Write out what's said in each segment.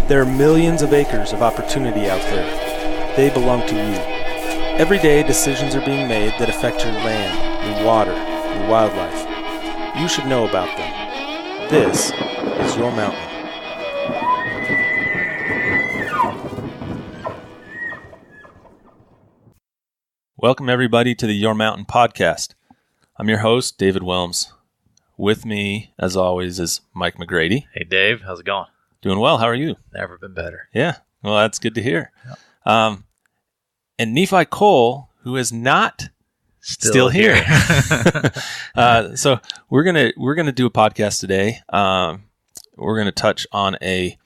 There are millions of acres of opportunity out there. They belong to you. Every day, decisions are being made that affect your land, your water, your wildlife. You should know about them. This is your mountain. Welcome, everybody, to the Your Mountain podcast. I'm your host, David Wilms. With me, as always, is Mike McGrady. Hey, Dave. How's it going? Doing well. How are you? Never been better. Yeah. Well, that's good to hear. Yeah. And Nephi Cole, who is not still here. So we're gonna do a podcast today. We're gonna touch on a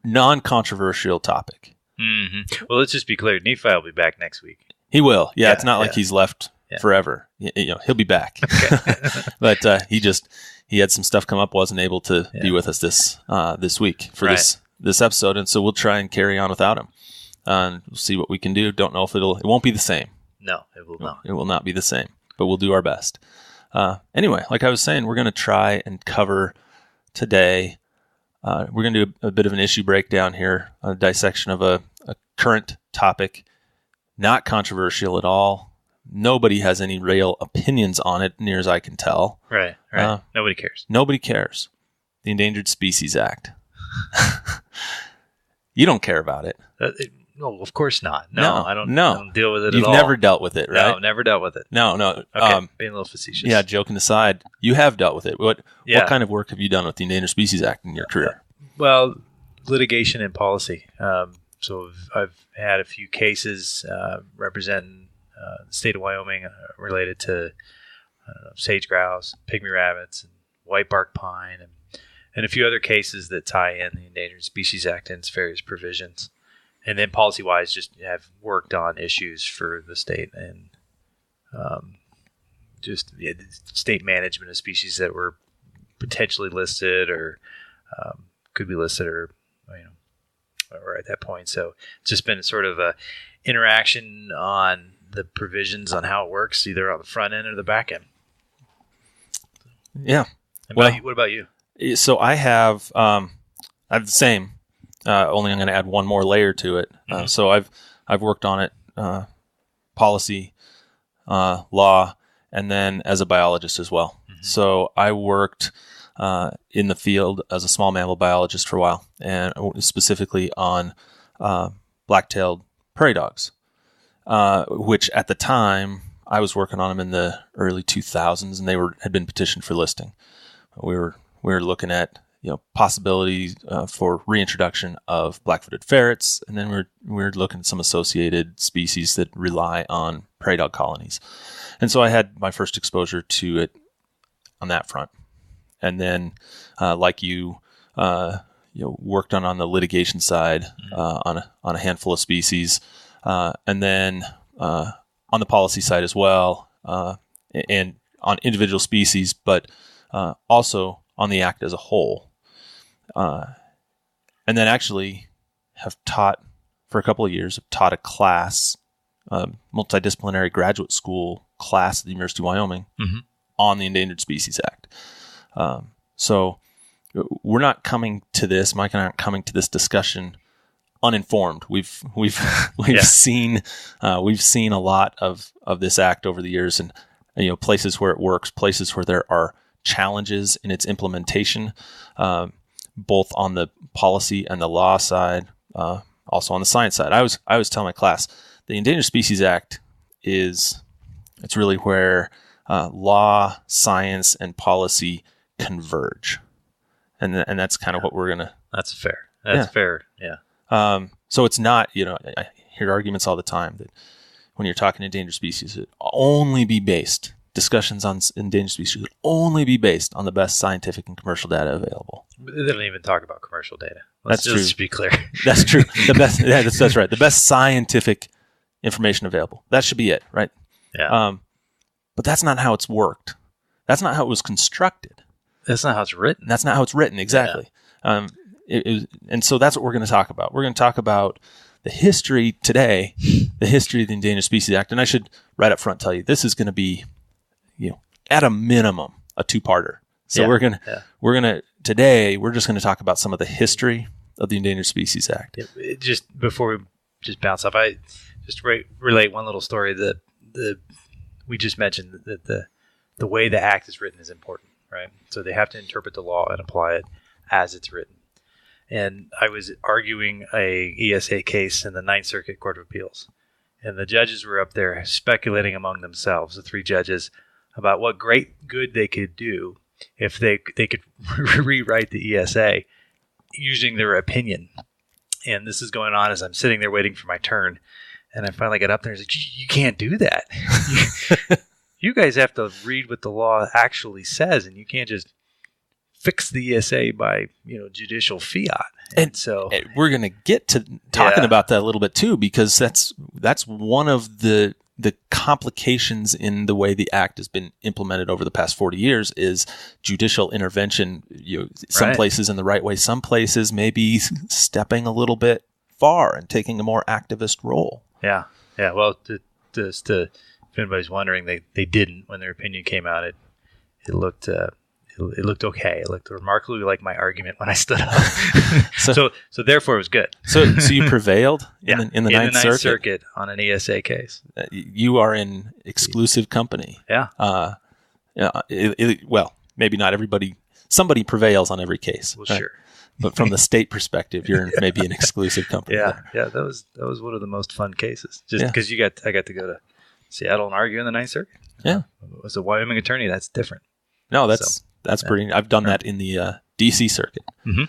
non-controversial topic. Mm-hmm. Well, let's just be clear. Nephi will be back next week. He will. Yeah, it's not like he's left forever. He'll be back. Okay. But he had some stuff come up, wasn't able to be with us this week for this episode, and so we'll try and carry on without him. And we'll see what we can do. Don't know if it won't be the same. No, it will not. It will not be the same, but we'll do our best. Anyway, like I was saying, we're going to try and cover today. We're going to do a bit of an issue breakdown here, a dissection of a current topic, not controversial at all. Nobody has any real opinions on it, near as I can tell. Right. Nobody cares. Nobody cares. The Endangered Species Act. You don't care about it. No, of course not. No, I don't deal with it You've at all. You've never dealt with it, right? No, never dealt with it. No. Okay, being a little facetious. Yeah, joking aside, you have dealt with it. What kind of work have you done with the Endangered Species Act in your career? Well, litigation and policy. So I've had a few cases representing the state of Wyoming related to sage grouse, pygmy rabbits, and white bark pine, and a few other cases that tie in the Endangered Species Act and its various provisions. And then policy-wise, just have worked on issues for the state and state management of species that were potentially listed or could be listed or at that point. So it's just been sort of a interaction on the provisions on how it works, either on the front end or the back end. Yeah. What about you? So I have the same. Only I'm going to add one more layer to it. Mm-hmm. So I've worked on it, policy, law, and then as a biologist as well. Mm-hmm. So I worked in the field as a small mammal biologist for a while, and specifically on black-tailed prairie dogs, which at the time I was working on them in the early 2000s, and they had been petitioned for listing. We were looking at possibilities for reintroduction of black-footed ferrets, and then we're looking at some associated species that rely on prairie dog colonies. And so I had my first exposure to it on that front. And then, like you worked on the litigation side on a handful of species, and then on the policy side as well, and on individual species, but also on the act as a whole. And then actually have taught for a couple of years, a class, multidisciplinary graduate school class at the University of Wyoming on the Endangered Species Act. So we're not coming to this, Mike and I aren't coming to this discussion uninformed. We've seen a lot of this act over the years, and places where it works, places where there are challenges in its implementation, both on the policy and the law side, also on the science side. I was telling my class, the Endangered Species Act it's really where law, science, and policy converge, and that's kind of what we're gonna. That's fair. That's fair. Yeah. So it's not. I hear arguments all the time that when you're talking endangered species, it only be based. Discussions on endangered species should only be based on the best scientific and commercial data available. They don't even talk about commercial data. That's true. Just be clear. That's true. The best. Yeah, that's right. The best scientific information available. That should be it, right? Yeah. But that's not how it's worked. That's not how it was constructed. That's not how it's written. That's not how it's written. Exactly. Yeah. And so that's what we're going to talk about. We're going to talk about the history today, the history of the Endangered Species Act. And I should right up front tell you, this is going to be, at a minimum, a two-parter. So we're gonna today we're just gonna talk about some of the history of the Endangered Species Act. Just before we just bounce off, I just relate one little story that we just mentioned that the way the act is written is important, right? So they have to interpret the law and apply it as it's written. And I was arguing a ESA case in the Ninth Circuit Court of Appeals, and the judges were up there speculating among themselves, the three judges, about what great good they could do if they could rewrite the ESA using their opinion. And this is going on as I'm sitting there waiting for my turn. And I finally got up there and said, you can't do that. You guys have to read what the law actually says, and you can't just fix the ESA by judicial fiat. And so we're going to get to talking about that a little bit too, because that's one of the complications in the way the act has been implemented over the past 40 years is judicial intervention. Some places in the right way, some places maybe stepping a little bit far and taking a more activist role. Yeah. Well, if anybody's wondering, they didn't when their opinion came out. It looked okay. It looked remarkably like my argument when I stood up. so therefore it was good. So you prevailed in the Ninth Circuit on an ESA case. You are in exclusive company. Yeah. Well, maybe not everybody. Somebody prevails on every case. Well, sure. But from the state perspective, you're maybe an exclusive company. Yeah. That was one of the most fun cases. Just because I got to go to Seattle and argue in the Ninth Circuit. Yeah. As a Wyoming attorney, that's different. No, that's pretty. I've done that in the DC circuit. Mm-hmm.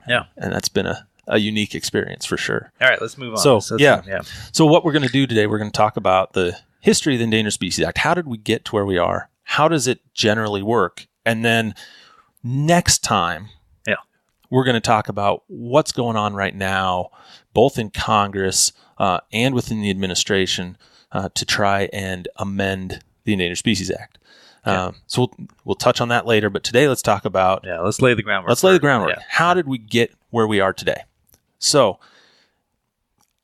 And that's been a unique experience for sure. All right, let's move on. So So what we're going to do today, we're going to talk about the history of the Endangered Species Act. How did we get to where we are? How does it generally work? And then next time, we're going to talk about what's going on right now, both in Congress and within the administration, to try and amend the Endangered Species Act. So we'll touch on that later, but today let's talk about... let's lay the groundwork. Yeah. How did we get where we are today? So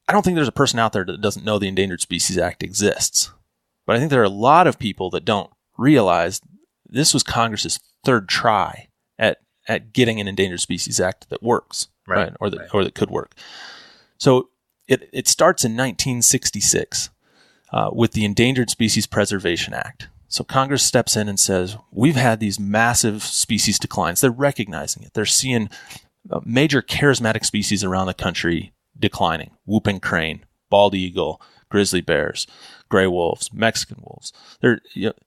I don't think there's a person out there that doesn't know the Endangered Species Act exists, but I think there are a lot of people that don't realize this was Congress's third try at getting an Endangered Species Act that works, right? Or that could work. So it starts in 1966 with the Endangered Species Preservation Act. So Congress steps in and says, we've had these massive species declines. They're recognizing it. They're seeing major charismatic species around the country declining. Whooping crane, bald eagle, grizzly bears, gray wolves, Mexican wolves. They're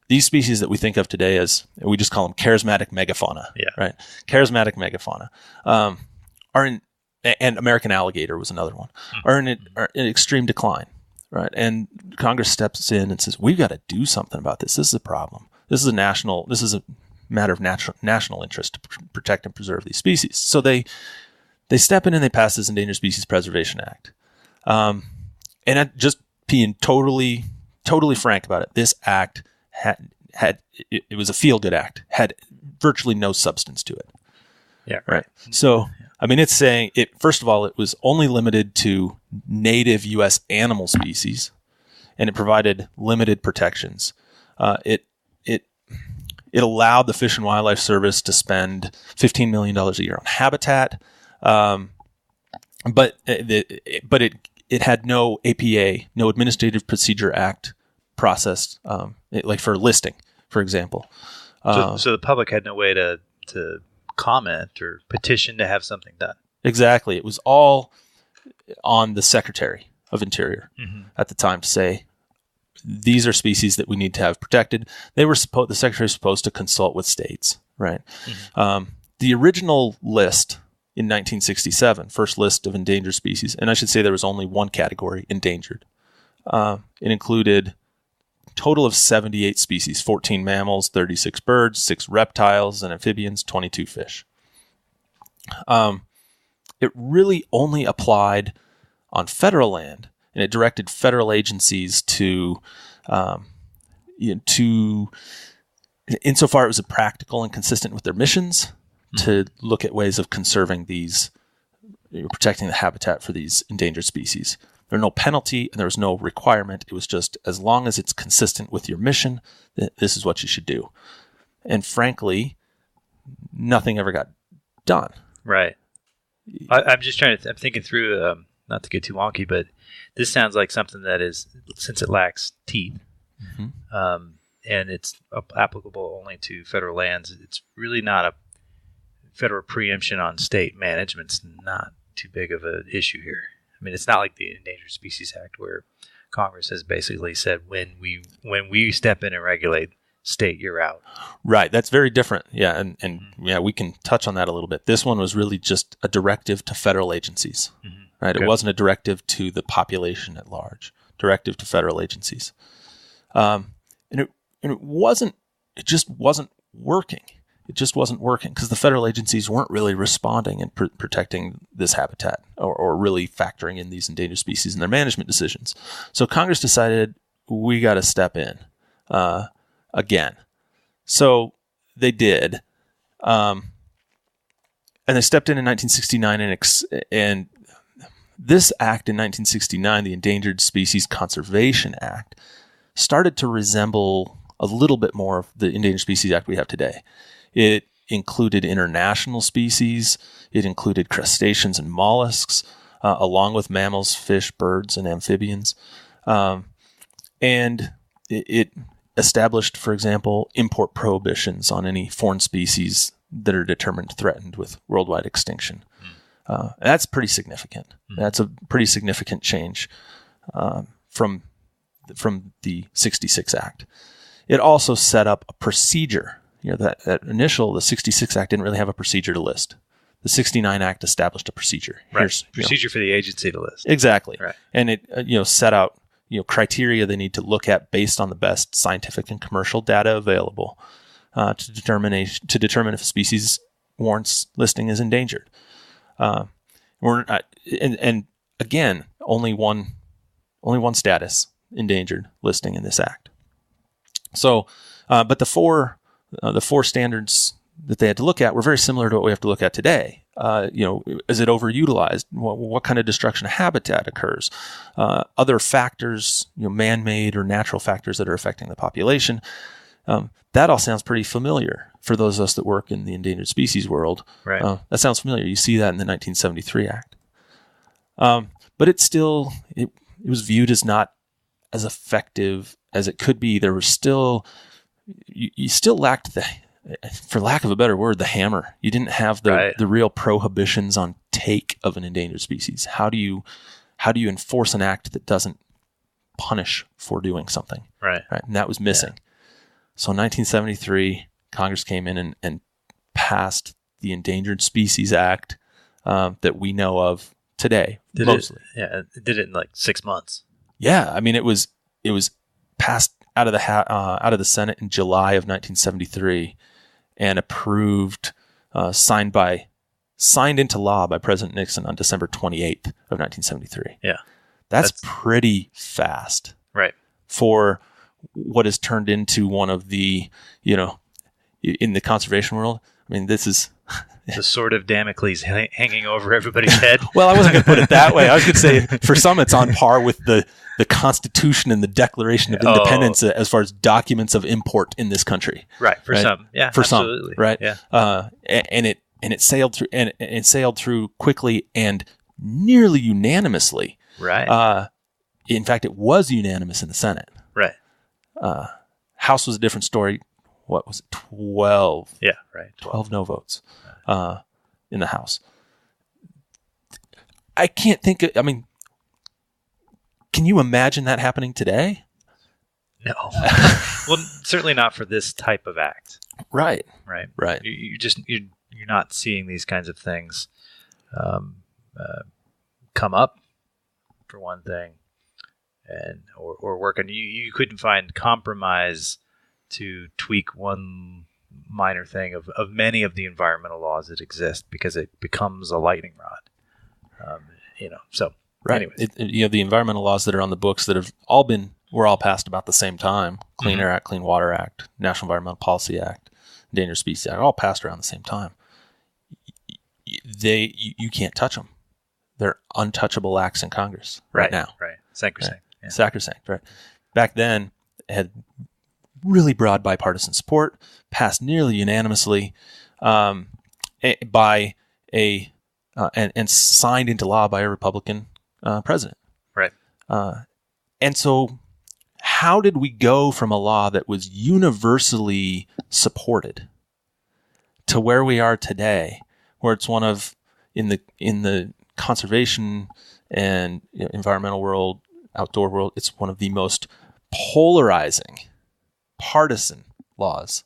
these species that we think of today as, we just call them charismatic megafauna, right? Charismatic megafauna are in, and American alligator was another one, are in extreme decline. Right, and Congress steps in and says, "We've got to do something about this. This is a problem. This is a matter of national interest to protect and preserve these species." So they step in and they pass this Endangered Species Preservation Act. And just being totally frank about it, this act it was a feel-good act, had virtually no substance to it. Yeah, right. So. I mean, it's saying first of all, it was only limited to native U.S. animal species, and it provided limited protections. It allowed the Fish and Wildlife Service to spend $15 million a year on habitat, but it had no APA, no Administrative Procedure Act process, like for listing, for example. So the public had no way to comment or petition to have something done. Exactly. It was all on the Secretary of Interior at the time to say, these are species that we need to have protected. The Secretary was supposed to consult with states, right? The original list in 1967, first list of endangered species, and I should say there was only one category, endangered. It included total of 78 species, 14 mammals, 36 birds, 6 reptiles and amphibians, 22 fish. It really only applied on federal land, and it directed federal agencies to insofar it was practical and consistent with their missions, to look at ways of conserving these, protecting the habitat for these endangered species. There was no penalty and there was no requirement. It was just, as long as it's consistent with your mission, this is what you should do. And frankly, nothing ever got done. Right. I'm just trying to. I'm thinking through. Not to get too wonky, but this sounds like something that is, since it lacks teeth, and it's applicable only to federal lands. It's really not a federal preemption on state management's not too big of an issue here. I mean, it's not like the Endangered Species Act where Congress has basically said when we step in and regulate, state, you're out. Right. That's very different. Yeah. And yeah, we can touch on that a little bit. This one was really just a directive to federal agencies, right? Okay. It wasn't a directive to the population at large, directive to federal agencies. And it just wasn't working. It just wasn't working because the federal agencies weren't really responding and protecting this habitat or really factoring in these endangered species in their management decisions. So Congress decided we got to step in again. So they did. And they stepped in 1969 and this act in 1969, the Endangered Species Conservation Act, started to resemble a little bit more of the Endangered Species Act we have today. It included international species. It included crustaceans and mollusks, along with mammals, fish, birds, and amphibians. And it established, for example, import prohibitions on any foreign species that are determined threatened with worldwide extinction. That's pretty significant. That's a pretty significant change from the 66 Act. It also set up a procedure. The 66 Act didn't really have a procedure to list. The 69 Act established a procedure. Right. Procedure for the agency to list. Exactly. Right. And it set out criteria they need to look at based on the best scientific and commercial data available to determine if a species warrants listing as endangered. And again, only one status, endangered, listing in this act. So, but the four standards that they had to look at were very similar to what we have to look at today. Is it overutilized? What kind of destruction of habitat occurs? Other factors, man-made or natural factors that are affecting the population. That all sounds pretty familiar for those of us that work in the endangered species world. Right. That sounds familiar. You see that in the 1973 Act. But it was viewed as not as effective as it could be. There was still, you still lacked for lack of a better word, the hammer. You didn't have the real prohibitions on take of an endangered species. How do you enforce an act that doesn't punish for doing something? Right. And that was missing. Yeah. So in 1973, Congress came in and passed the Endangered Species Act that we know of today, mostly. It did it in like 6 months. Yeah, I mean it was passed out of the Senate in July of 1973 and approved, signed into law by President Nixon on December 28th of 1973. Yeah, that's pretty fast, right? For what has turned into one of the, in the conservation world. I mean, this is the sword of Damocles hanging over everybody's head. Well, I wasn't going to put it that way. I was going to say, for some, it's on par with the Constitution and the Declaration of Independence as far as documents of import in this country. Right. For some, yeah, for absolutely. Some, right? Yeah. And it sailed through, and it sailed through quickly and nearly unanimously. Right. In fact, it was unanimous in the Senate. Right. House was a different story. What was it? 12. Yeah, right. 12 no votes in the House. I can't think of, can you imagine that happening today? No. Well, certainly not for this type of act. Right. Right. Right. You're not seeing these kinds of things come up, for one thing, and or work on. You couldn't find compromise to tweak one minor thing of many of the environmental laws that exist because it becomes a lightning rod. So right. Anyways. The environmental laws that are on the books that were all passed about the same time. Clean Air Act, Clean Water Act, National Environmental Policy Act, Endangered Species Act, all passed around the same time. You can't touch them. They're untouchable acts in Congress right now. Right. Sacrosanct. Right. Yeah. Sacrosanct, right. Back then, it had really broad bipartisan support, passed nearly unanimously by a and signed into law by a Republican president. Right. And so how did we go from a law that was universally supported to where we are today, where it's one of, in the conservation and environmental world, outdoor world, it's one of the most polarizing, partisan laws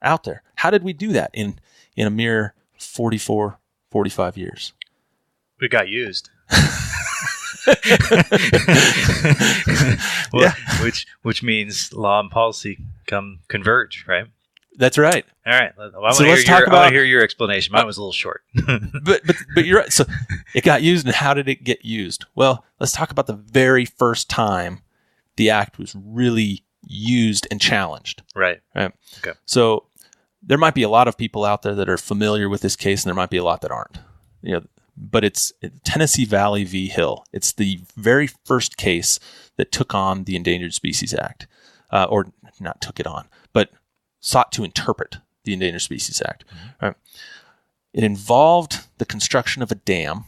out there? How did we do that in a mere 44, 45 years? We got used. Yeah. Which means law and policy converge, right? That's right. All right. I want to hear your explanation. Mine was a little short. but you're right. So it got used, and how did it get used? Well, let's talk about the very first time the act was really used and challenged. Right. Okay. So there might be a lot of people out there that are familiar with this case, and there might be a lot that aren't. But it's Tennessee Valley v. Hill. It's the very first case that took on the Endangered Species Act, or not took it on, but sought to interpret the Endangered Species Act. Right? It involved the construction of a dam,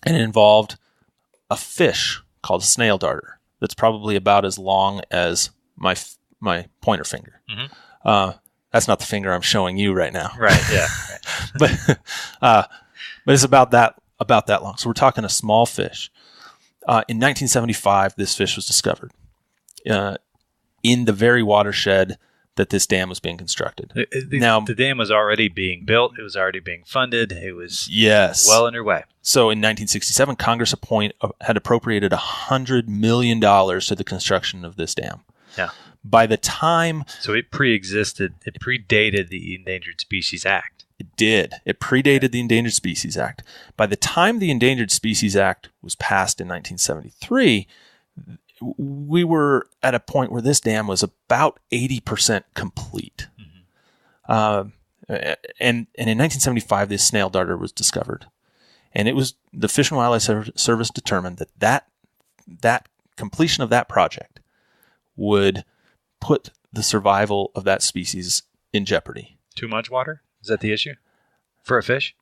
and it involved a fish called a snail darter that's probably about as long as my pointer finger. That's not the finger I'm showing you right now. Right. Yeah. But it's about that long. So we're talking a small fish. In 1975, this fish was discovered in the very watershed that this dam was being constructed. The dam was already being built. It was already being funded. It was well underway. So in 1967, Congress had appropriated $100 million to the construction of this dam. Yeah. By the time... So it predated the Endangered Species Act. It did. It predated the Endangered Species Act. By the time the Endangered Species Act was passed in 1973, we were at a point where this dam was about 80% complete. And in 1975, this snail darter was discovered. And it was the Fish and Wildlife Service determined that completion of that project would put the survival of that species in jeopardy. Too much water? Is that the issue for a fish?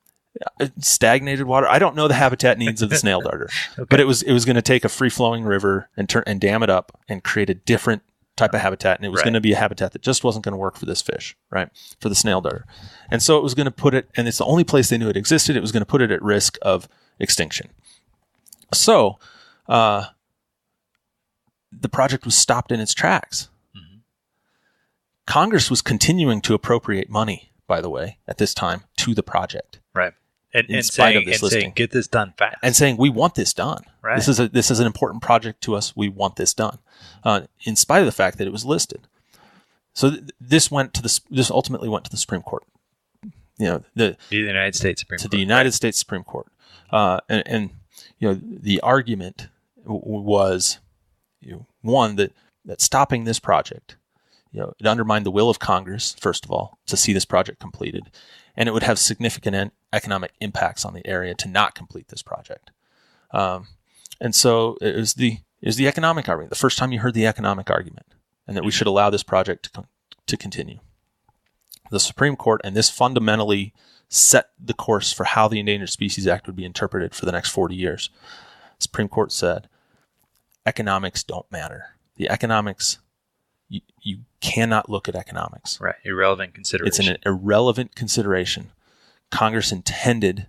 Stagnated water. I don't know the habitat needs of the snail darter, but it was going to take a free-flowing river and dam it up and create a different type of habitat, and it was going to be a habitat that just wasn't going to work for this fish, right? For the snail darter, and so it was going to put it, and it's the only place they knew it existed. It was going to put it at risk of extinction. So, the project was stopped in its tracks. Congress was continuing to appropriate money, by the way, at this time to the project. Right. And saying, get this done fast. And saying, we want this done. Right. This is an important project to us. We want this done. In spite of the fact that it was listed. So this ultimately went to the Supreme Court. The United States Supreme Court. The United States Supreme Court. And the argument was, one, that stopping this project, it undermined the will of Congress, first of all, to see this project completed, and it would have significant economic impacts on the area to not complete this project. And so it was the economic argument, the first time you heard the economic argument, and that we should allow this project to continue. The Supreme Court, and this fundamentally set the course for how the Endangered Species Act would be interpreted for the next 40 years. The Supreme Court said, economics don't matter. The economics... You cannot look at economics. Right. Irrelevant consideration. It's an irrelevant consideration. Congress intended,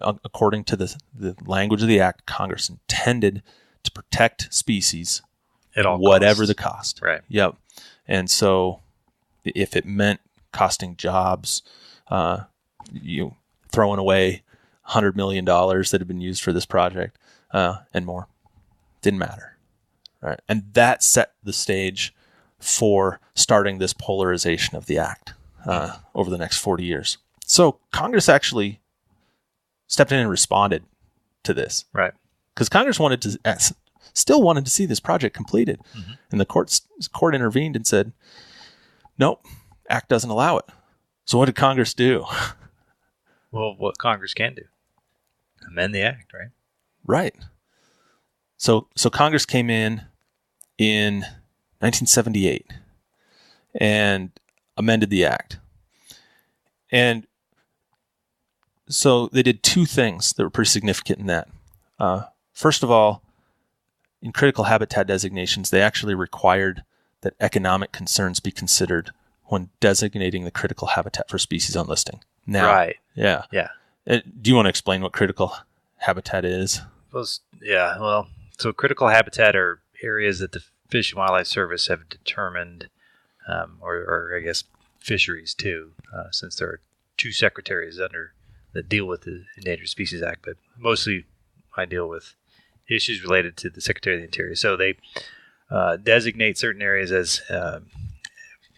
according to the language of the act, Congress intended to protect species at all whatever costs. The cost. Right. Yep. And so if it meant costing jobs, throwing away $100 million that had been used for this project and more, didn't matter. Right. And that set the stage for starting this polarization of the act over the next 40 years. So Congress actually stepped in and responded to this. Right. Because Congress still wanted to see this project completed. And the court intervened and said, nope, act doesn't allow it. So what did Congress do? Well, what Congress can do. Amend the act, right? Right. So Congress came in 1978 and amended the act. And So they did two things that were pretty significant in that. First of all, in critical habitat designations, they actually required that economic concerns be considered when designating the critical habitat for species on listing. Now, right. Yeah. Yeah. Do you want to explain what critical habitat is? Well, so critical habitat are areas that the Fish and Wildlife Service have determined, or I guess fisheries too, since there are two secretaries that deal with the Endangered Species Act, but mostly I deal with issues related to the Secretary of the Interior. So they designate certain areas as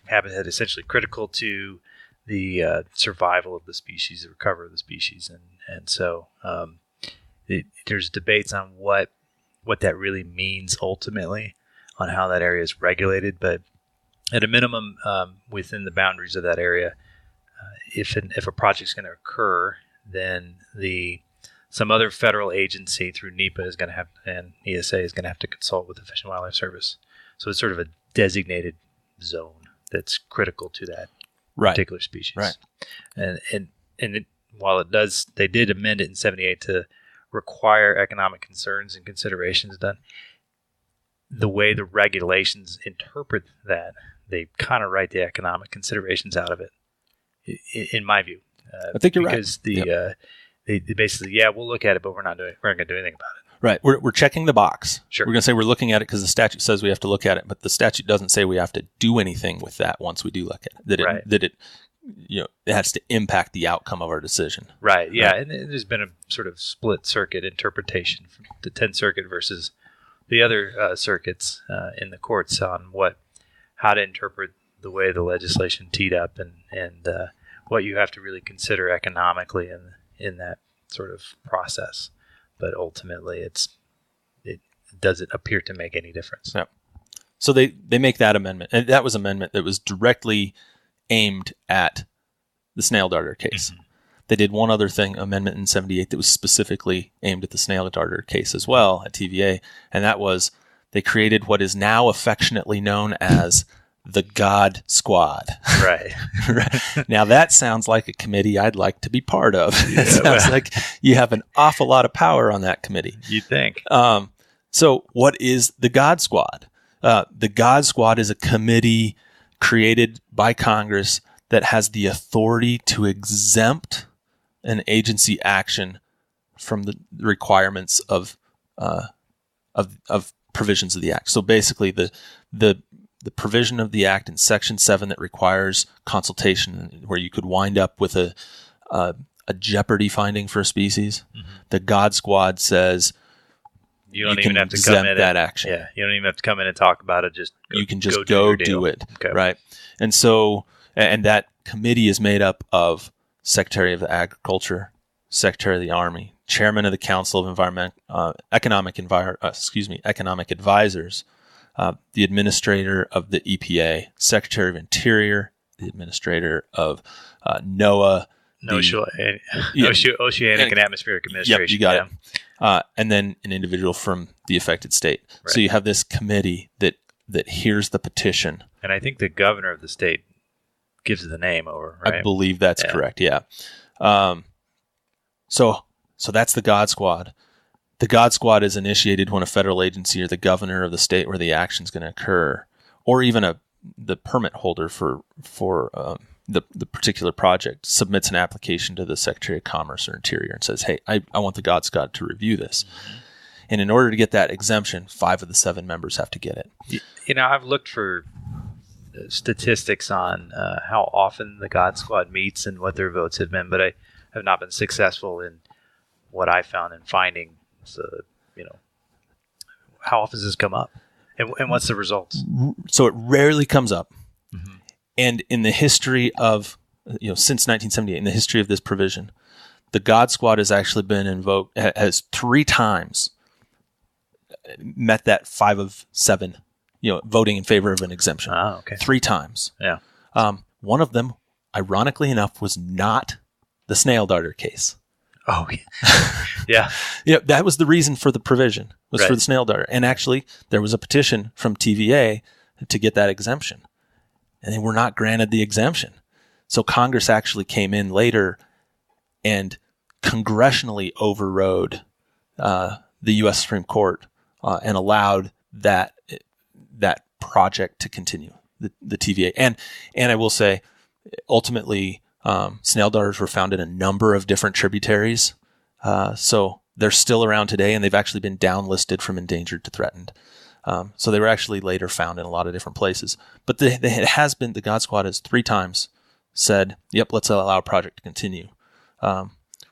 habitat essentially critical to the survival of the species, the recovery of the species, and so there's debates on what that really means ultimately, on how that area is regulated. But at a minimum, within the boundaries of that area, if a project's going to occur, then some other federal agency through NEPA is going to have, and ESA is going to have to consult with the Fish and Wildlife Service. So it's sort of a designated zone that's critical to that particular species. Right. And while they did amend it in 78 to require economic concerns and considerations done, the way the regulations interpret that, they kind of write the economic considerations out of it, in my view. I think you're because right. They basically, we'll look at it, but we're not going to do anything about it. Right. We're checking the box. Sure. We're going to say we're looking at it because the statute says we have to look at it, but the statute doesn't say we have to do anything with that once we do look at it. That it has to impact the outcome of our decision. Right. Yeah. Right. And there's been a sort of split circuit interpretation from the 10th Circuit versus the other circuits in the courts on how to interpret the way the legislation teed up and what you have to really consider economically in that sort of process. But ultimately, it doesn't appear to make any difference. Yeah. So they make that amendment, and that was an amendment that was directly aimed at the snail darter case. Mm-hmm. They did one other amendment in 78 that was specifically aimed at the snail darter case as well at TVA, and that was they created what is now affectionately known as the God Squad. Right. Right. Now that sounds like a committee I'd like to be part of. It sounds like you have an awful lot of power on that committee. You'd think. So what is the God Squad? The God Squad is a committee created by Congress that has the authority to exempt an agency action from the requirements of provisions of the Act. So basically, the provision of the Act in Section 7 that requires consultation, where you could wind up with a jeopardy finding for a species, mm-hmm. The God Squad says you don't even have to come in that action. Yeah, you don't even have to come in and talk about it. You can just go do it. Okay. Right. And so, and that committee is made up of Secretary of Agriculture, Secretary of the Army, Chairman of the Council of Economic Advisors, the Administrator of the EPA, Secretary of Interior, the Administrator of NOAA, Oceanic and Atmospheric Administration. Yep, you got it. And then an individual from the affected state. Right. So you have this committee that hears the petition. And I think the governor of the state gives the name over, right? I believe that's correct, yeah. So that's the God Squad. The God Squad is initiated when a federal agency or the governor of the state where the action is going to occur, or even the permit holder for the particular project submits an application to the Secretary of Commerce or Interior and says, hey, I want the God Squad to review this. Mm-hmm. And in order to get that exemption, 5 of the 7 members have to get it. I've looked for statistics on how often the God Squad meets and what their votes have been, but I have not been successful in what I found in finding. So, how often does this come up? And what's the results? So it rarely comes up. Mm-hmm. And in the history of, since 1978, in the history of this provision, the God Squad has actually been invoked, has 3 times met that 5 of 7, voting in favor of an exemption. Oh, okay. 3 times. Yeah. One of them, ironically enough, was not the snail darter case. Oh, yeah. Yeah, that was the reason for the provision, was right. for the snail darter. And actually, there was a petition from TVA to get that exemption. And they were not granted the exemption. So Congress actually came in later and congressionally overrode the U.S. Supreme Court and allowed that project to continue, the TVA. And I will say, ultimately, snail darters were found in a number of different tributaries. So they're still around today, and they've actually been downlisted from endangered to threatened. So they were actually later found in a lot of different places. But the God Squad has 3 times said, yep, let's allow a project to continue.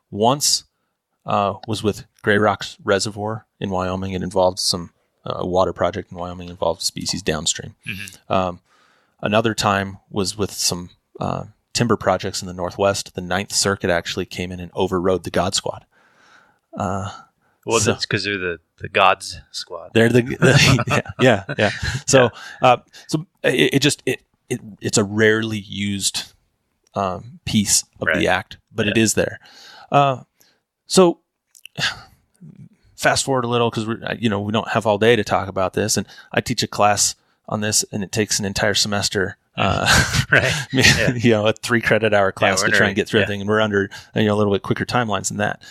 Once was with Gray Rocks Reservoir in Wyoming. It involved some water project in Wyoming, involved species downstream. Mm-hmm. Another time was with some timber projects in the Northwest. The Ninth Circuit actually came in and overrode the God Squad. That's because they're the God's Squad. They're yeah. So it's a rarely used piece of the act, but it is there. So fast forward a little, because we don't have all day to talk about this, and I teach a class on this, and it takes an entire semester. A 3-credit hour class to try and get through everything, and we're under a little bit quicker timelines than that.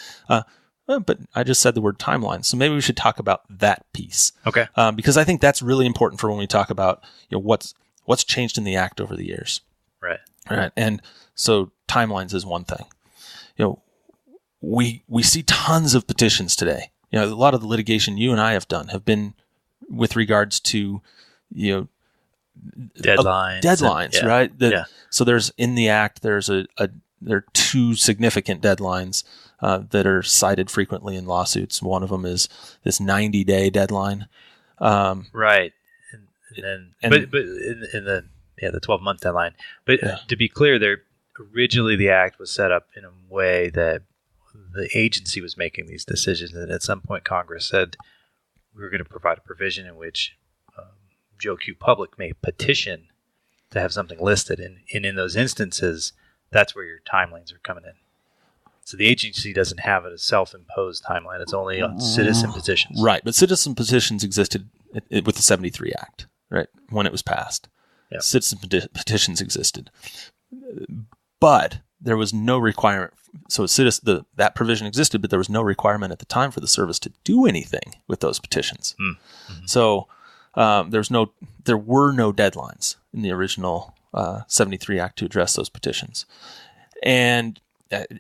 But I just said the word timeline, so maybe we should talk about that piece. Okay. Because I think that's really important for when we talk about what's changed in the act over the years. Right. Right. And so timelines is one thing. We see tons of petitions today. A lot of the litigation you and I have done have been with regards to deadlines, right? So there's in the act there are 2 significant deadlines that are cited frequently in lawsuits. One of them is this 90-day deadline. Right. And then, but in the 12-month deadline. But to be clear, originally the act was set up in a way that the agency was making these decisions, and at some point Congress said we were going to provide a provision in which Joe Q. Public may petition to have something listed, and in those instances, that's where your timelines are coming in. So the agency doesn't have a self-imposed timeline. It's only on citizen petitions. Right, but citizen petitions existed with the 73 Act, right, when it was passed. Yep. Citizen petitions existed. But there was no requirement. So that provision existed, but there was no requirement at the time for the service to do anything with those petitions. Mm-hmm. So there were no deadlines in the original 73 Act to address those petitions. And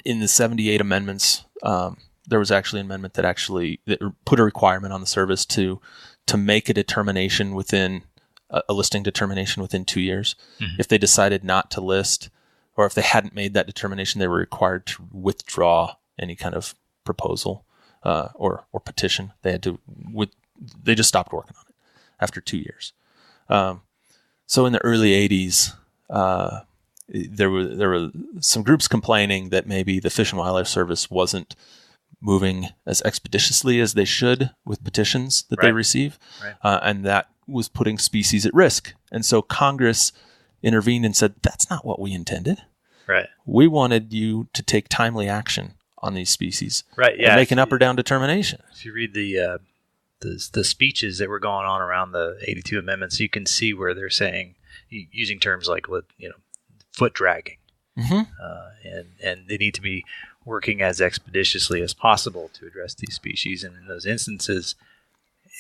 in the 78 amendments, there was actually an amendment that put a requirement on the service to make a determination within a listing determination within 2 years. Mm-hmm. If they decided not to list, or if they hadn't made that determination, they were required to withdraw any kind of proposal or petition. They had to. They just stopped working on it after 2 years. So in the early 80s, there were some groups complaining that maybe the Fish and Wildlife Service wasn't moving as expeditiously as they should with petitions that they receive, and that was putting species at risk. And so Congress intervened and said, that's not what we intended. Right. We wanted you to take timely action on these species. Right. Yeah. And make an up or down determination. If you read the speeches that were going on around the 82 amendments, you can see where they're saying, using terms like foot dragging, and they need to be working as expeditiously as possible to address these species. And in those instances,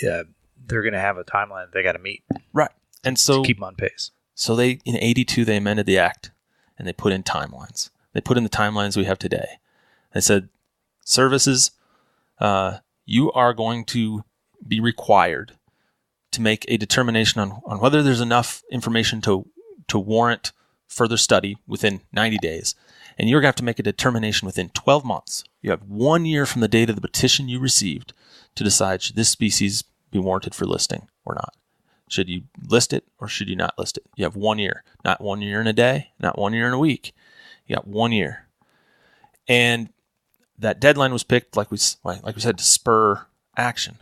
they're going to have a timeline that they got to meet. Right. And so to keep them on pace. So in 82, they amended the act and they put in timelines. They put in the timelines we have today. They said, services, you are going to be required to make a determination on whether there's enough information to warrant further study within 90 days. And you're going to have to make a determination within 12 months. You have 1 year from the date of the petition you received to decide, should this species be warranted for listing or not? Should you list it or should you not list it? You have 1 year, not 1 year in a day, not 1 year in a week. You got 1 year. And that deadline was picked, like we said, to spur action.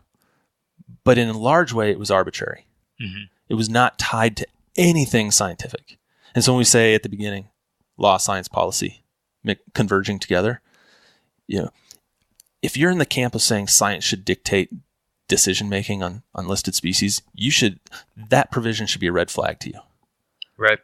But in a large way, it was arbitrary. Mm-hmm. It was not tied to anything scientific. And so when we say at the beginning, law, science, policy converging together, if you're in the camp of saying science should dictate decision-making on listed species, that provision should be a red flag to you. Right.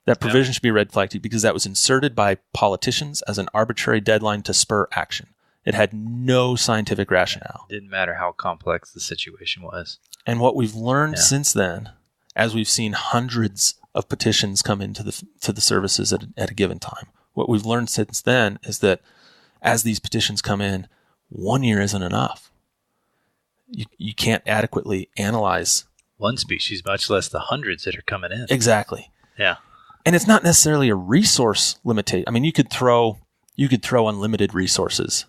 That provision should be a red flag to you because that was inserted by politicians as an arbitrary deadline to spur action. It had no scientific rationale. Didn't matter how complex the situation was. And what we've learned since then, as we've seen hundreds of petitions come into the services at a given time, what we've learned since then is that as these petitions come in, 1 year isn't enough. You can't adequately analyze one species, much less the hundreds that are coming in. Exactly. Yeah. And it's not necessarily a resource limitation. I mean, you could throw unlimited resources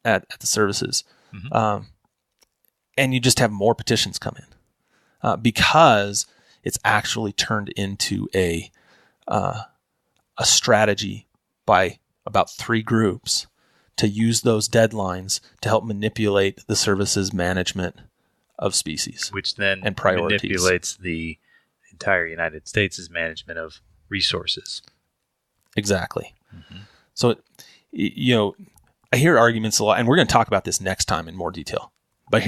at the services, and you just have more petitions come in because it's actually turned into a strategy by about 3 groups to use those deadlines to help manipulate the service's management of species, which then and priorities. Manipulates the entire United States' management of resources. Exactly. So, I hear arguments a lot, and we're going to talk about this next time in more detail. But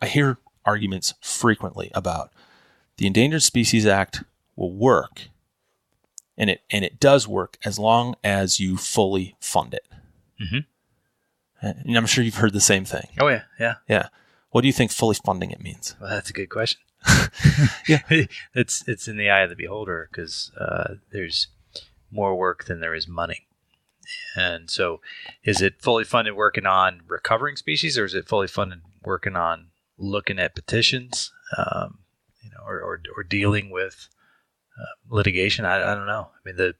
I hear arguments frequently about the Endangered Species Act will work, and it does work as long as you fully fund it. And I'm sure you've heard the same thing. Oh yeah. What do you think fully funding it means? Well, that's a good question. Yeah, it's in the eye of the beholder because there's more work than there is money. And so is it fully funded working on recovering species, or is it fully funded working on looking at petitions, or dealing with litigation? I don't know. I mean,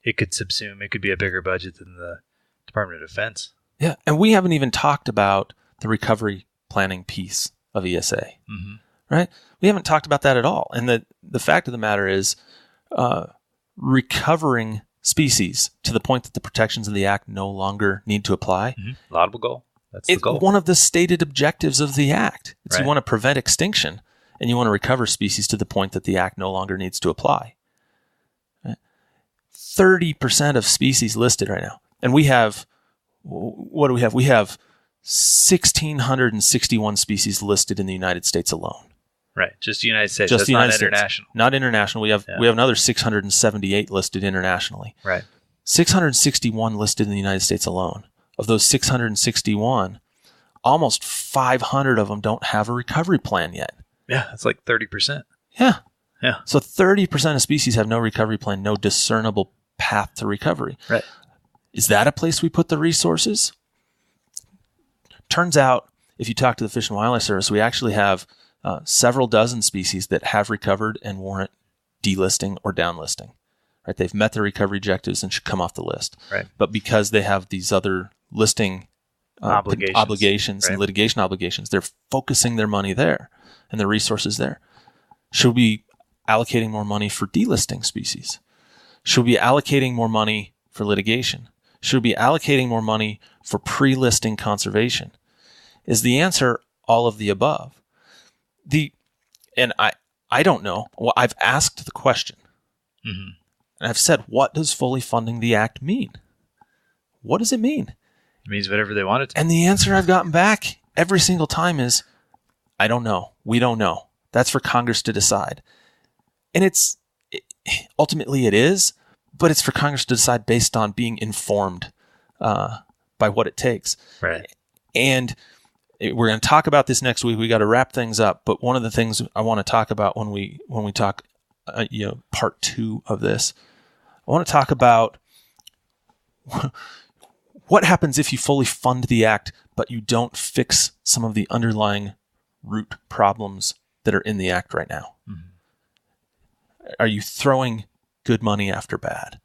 it could be a bigger budget than the Department of Defense. Yeah, and we haven't even talked about the recovery planning piece of ESA, right? We haven't talked about that at all. And the fact of the matter is recovering species to the point that the protections of the Act no longer need to apply. Laudable goal. That's the goal. One of the stated objectives of the Act. It's Right. You want to prevent extinction, and you want to recover species to the point that the Act no longer needs to apply. 30% of species listed right now. And we have, what do we have? We have 1,661 species listed in the United States alone. Right. Just the United States. Just That's the United not States. international. Not international. We have another 678 listed internationally. Right. 661 listed in the United States alone. Of those 661, almost 500 of them don't have a recovery plan yet. Yeah, that's like 30%. Yeah. Yeah. So 30% of species have no recovery plan, no discernible path to recovery. Right. Is that a place we put the resources? Turns out, if you talk to the Fish and Wildlife Service, we actually have several dozen species that have recovered and warrant delisting or downlisting. Right? They've met their recovery objectives and should come off the list. Right. But because they have these other listing obligations right. and litigation obligations, they're focusing their money there and their resources there. Should we be allocating more money for delisting species? Should we be allocating more money for litigation? Should we be allocating more money for pre-listing conservation? Is the answer all of the above? And I don't know. Well, I've asked the question. And I've said, what does fully funding the Act mean? What does it mean? It means whatever they want it to. And the answer I've gotten back every single time is, I don't know. We don't know. That's for Congress to decide. And ultimately it is, but it's for Congress to decide based on being informed by what it takes. Right. And we're going to talk about this next week. We got to wrap things up. But one of the things I want to talk about when we talk, part 2 of this, I want to talk about what happens if you fully fund the Act, but you don't fix some of the underlying root problems that are in the Act right now. Are you throwing good money after bad?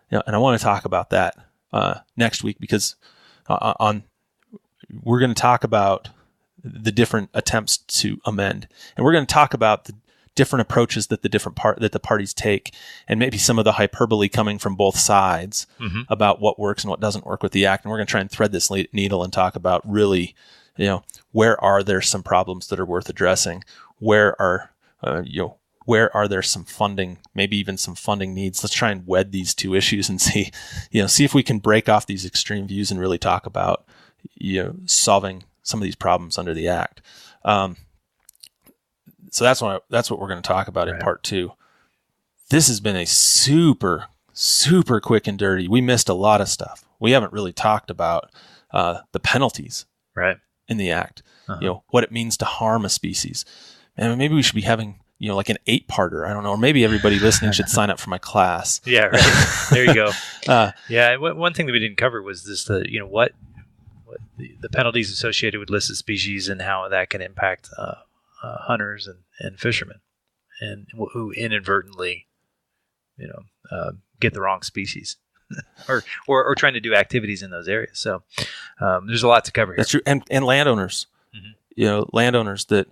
And I want to talk about that next week because we're going to talk about the different attempts to amend, and we're going to talk about the different approaches that the parties take, and maybe some of the hyperbole coming from both sides about what works and what doesn't work with the Act. And we're going to try and thread this needle and talk about really, where are there some problems that are worth addressing? Where are there some funding, maybe even some funding needs? Let's try and wed these two issues and see if we can break off these extreme views and really talk about, solving some of these problems under the Act. So that's what we're going to talk about in part 2. This has been a super, super quick and dirty. We missed a lot of stuff. we haven't really talked about the penalties Right. in the act. What it means to harm a species. And maybe we should be having like an 8-parter. I don't know. Or maybe everybody listening should sign up for my class. Yeah, right. There you go. One thing that we didn't cover was this: what the penalties associated with listed species and how that can impact hunters and fishermen, and who inadvertently, get the wrong species, or trying to do activities in those areas. So there's a lot to cover here. That's true, and landowners. Landowners that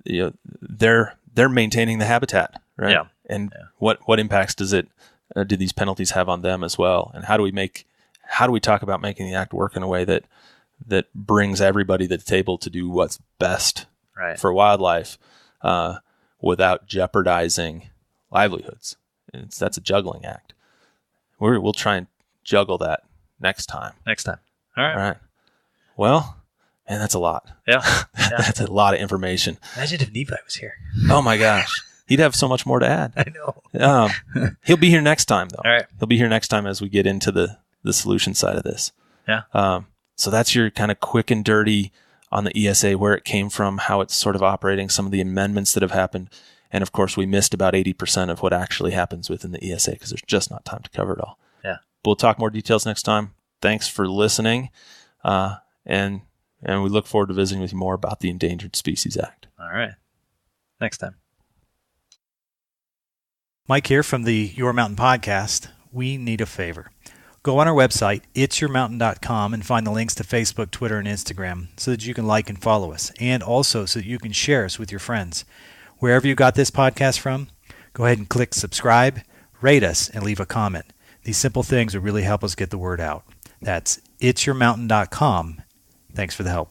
they're maintaining the habitat, right? Yeah. And what impacts do these penalties have on them as well? And how do we talk about making the act work in a way that brings everybody to the table to do what's best for wildlife without jeopardizing livelihoods? That's a juggling act. We'll try and juggle that next time. All right. Well, man, that's a lot. Yeah. That's a lot of information. Imagine if Nephi was here. Oh my gosh. He'd have so much more to add. I know. He'll be here next time, though. All right. He'll be here next time as we get into the solution side of this. Yeah. So that's your kind of quick and dirty on the ESA, where it came from, how it's sort of operating, some of the amendments that have happened. And of course, we missed about 80% of what actually happens within the ESA because there's just not time to cover it all. Yeah. We'll talk more details next time. Thanks for listening. And we look forward to visiting with you more about the Endangered Species Act. All right. Next time. Mike here from the Your Mountain Podcast. We need a favor. Go on our website, itsyourmountain.com, and find the links to Facebook, Twitter, and Instagram so that you can like and follow us, and also so that you can share us with your friends. Wherever you got this podcast from, go ahead and click subscribe, rate us, and leave a comment. These simple things will really help us get the word out. That's itsyourmountain.com. Thanks for the help.